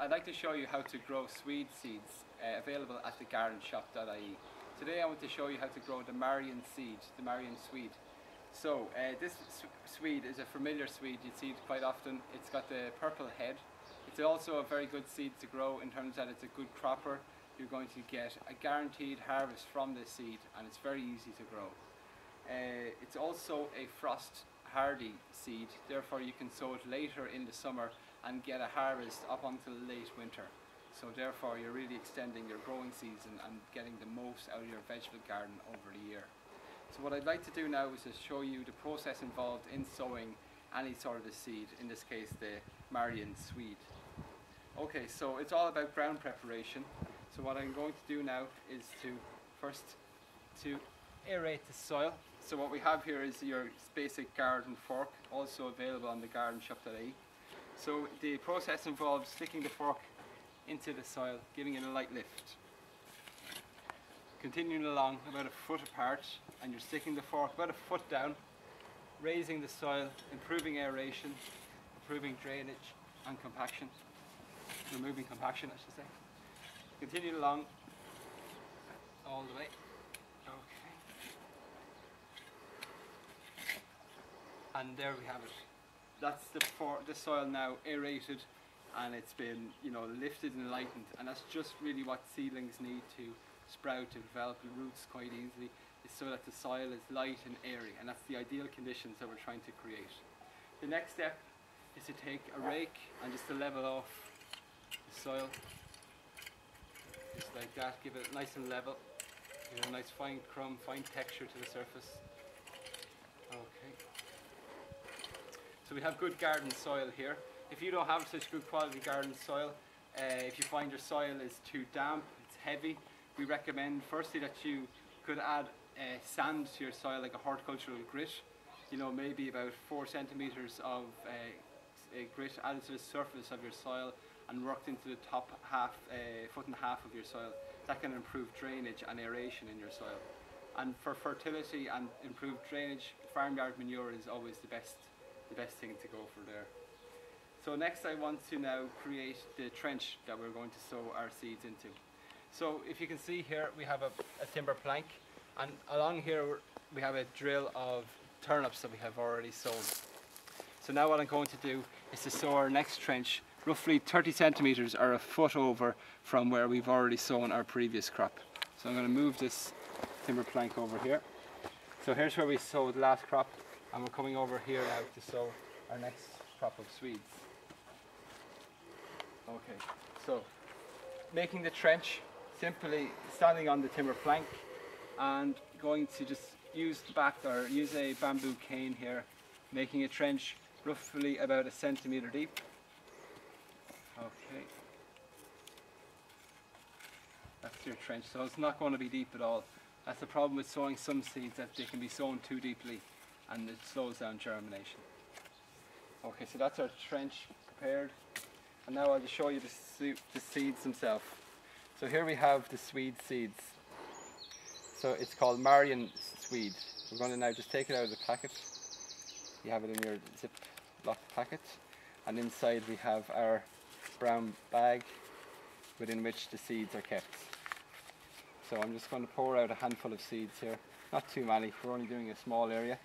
I'd like to show you how to grow Swede seeds available at thegardenshop.ie. Today I want to show you how to grow the Marian seed, the Marian Swede. So this Swede is a familiar Swede, you see it quite often. It's got the purple head. It's also a very good seed to grow in terms that it's a good cropper. You're going to get a guaranteed harvest from this seed and it's very easy to grow. It's also a frost hardy seed, therefore you can sow it later in the summer and get a harvest up until late winter. So therefore you're really extending your growing season and getting the most out of your vegetable garden over the year. So what I'd like to do now is to show you the process involved in sowing any sort of a seed, in this case the Marian Swede. Okay, so it's all about ground preparation. So what I'm going to do now is to first aerate the soil. So what we have here is your basic garden fork, also available on thegardenshop.ie. So the process involves sticking the fork into the soil, giving it a light lift. Continuing along about a foot apart, and you're sticking the fork about a foot down, raising the soil, improving aeration, improving drainage and compaction, removing compaction I should say. Continue along all the way. Okay. And there we have it. That's the soil now aerated, and it's been, lifted and lightened, and that's just really what seedlings need to sprout, to develop the roots quite easily, is so that the soil is light and airy, and that's the ideal conditions that we're trying to create. The next step is to take a rake and just to level off the soil, just like that, give it nice and level, give it a nice fine crumb, fine texture to the surface. Okay. So we have good garden soil here. If you don't have such good quality garden soil, if you find your soil is too damp, it's heavy, we recommend firstly that you could add sand to your soil, like a horticultural grit, maybe about 4 centimeters of grit added to the surface of your soil and worked into the top foot and a half of your soil. That can improve drainage and aeration in your soil. And for fertility and improved drainage, farmyard manure is always the best thing to go for there. So next I want to now create the trench that we're going to sow our seeds into. So if you can see here, we have a timber plank, and along here we have a drill of turnips that we have already sown. So now what I'm going to do is to sow our next trench roughly 30 centimeters or a foot over from where we've already sown our previous crop. So I'm going to move this timber plank over here. So here's where we sowed the last crop, and we're coming over here now to sow our next crop of Swedes. Okay, so making the trench, simply standing on the timber plank and going to just use a bamboo cane here, making a trench roughly about 1 centimeter deep. Okay, that's your trench, so it's not going to be deep at all. That's the problem with sowing some seeds, that they can be sown too deeply and it slows down germination. Okay, so that's our trench prepared, and now I'll just show you the seeds themselves. So here we have the Swede seeds. So it's called Marian Swede. We're going to now just take it out of the packet. You have it in your Ziploc packet, and inside we have our brown bag within which the seeds are kept. So I'm just going to pour out a handful of seeds here, not too many, we're only doing a small area.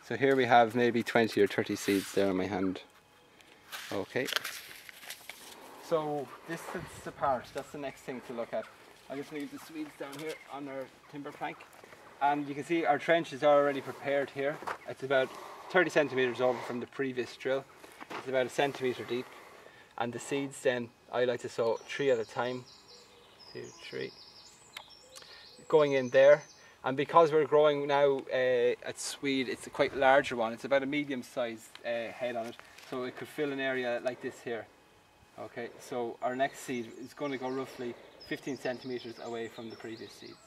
So here we have maybe 20 or 30 seeds there in my hand. Okay. So this sits apart, that's the next thing to look at. I'll just leave the Swedes down here on our timber plank. And you can see our trench is already prepared here. It's about 30 centimeters over from the previous drill. It's about 1 centimeter deep. And the seeds then, I like to sow 3 at a time. 2, 3. Going in there. And because we're growing now at Swede, it's a quite larger one. It's about a medium-sized head on it, so it could fill an area like this here. Okay, so our next seed is going to go roughly 15 centimeters away from the previous seeds.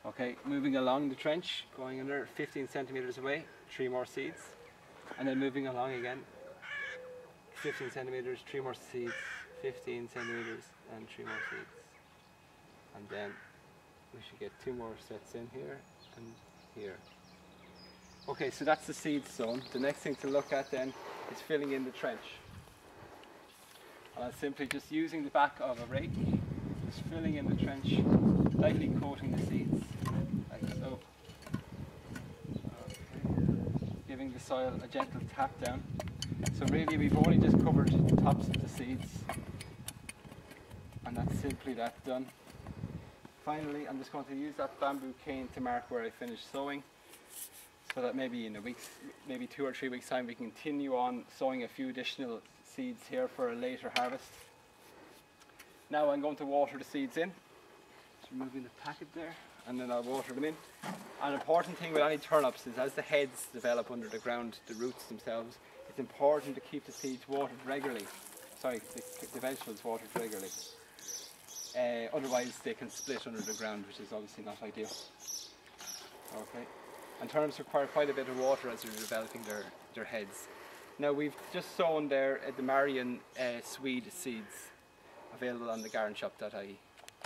Okay, moving along the trench, going under 15 centimeters away, 3 more seeds, and then moving along again, 15 centimeters, 3 more seeds, 15 centimeters, and 3 more seeds, and then we should get 2 more sets in here and here. Okay, so that's the seed sown. The next thing to look at then is filling in the trench. And I'm simply just using the back of a rake, just filling in the trench, lightly coating the seeds, like so. Okay. Giving the soil a gentle tap down. So really we've only just covered the tops of the seeds, and that's simply that done. Finally, I'm just going to use that bamboo cane to mark where I finished sowing, so that maybe in a week's, maybe 2 or 3 weeks time, we can continue on sowing a few additional seeds here for a later harvest. Now I'm going to water the seeds in, just removing the packet there, and then I'll water them in. An important thing with any turnips is as the heads develop under the ground, the roots themselves, it's important to keep the seeds watered regularly. Sorry, the vegetables watered regularly. Otherwise they can split under the ground, which is obviously not ideal. Okay. And turnips require quite a bit of water as they're developing their heads. Now we've just sown there the Marian Swede seeds available on the garden shop that I